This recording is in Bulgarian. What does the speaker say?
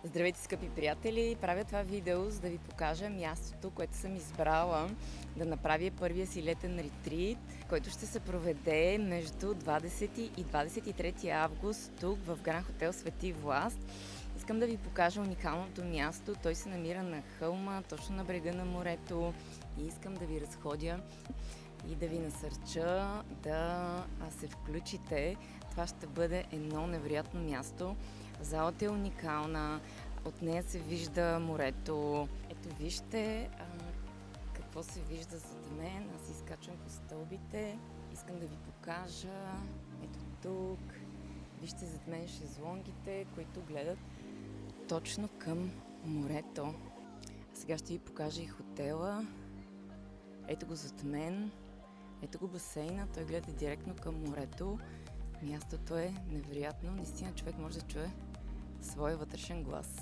Здравейте, скъпи приятели! Правя това видео, за да ви покажа мястото, което съм избрала да направя първия си летен ретрит, който ще се проведе между 20 и 23 август тук в Гранд Хотел Свети Власт. Искам да ви покажа уникалното място. Той се намира на хълма, точно на брега на морето, и искам да ви разходя и да ви насърча да се включите. Това ще бъде едно невероятно място. Залата е уникална, от нея се вижда морето. Ето вижте какво се вижда зад мен. Аз изкачвам по стълбите. Искам да ви покажа. Ето тук. Вижте зад мен шезлонгите, които гледат точно към морето. Сега ще ви покажа и хотела. Ето го зад мен. Ето го басейна, той гледа директно към морето. Мястото е невероятно. Наистина човек може да чуе своя вътрешен глас.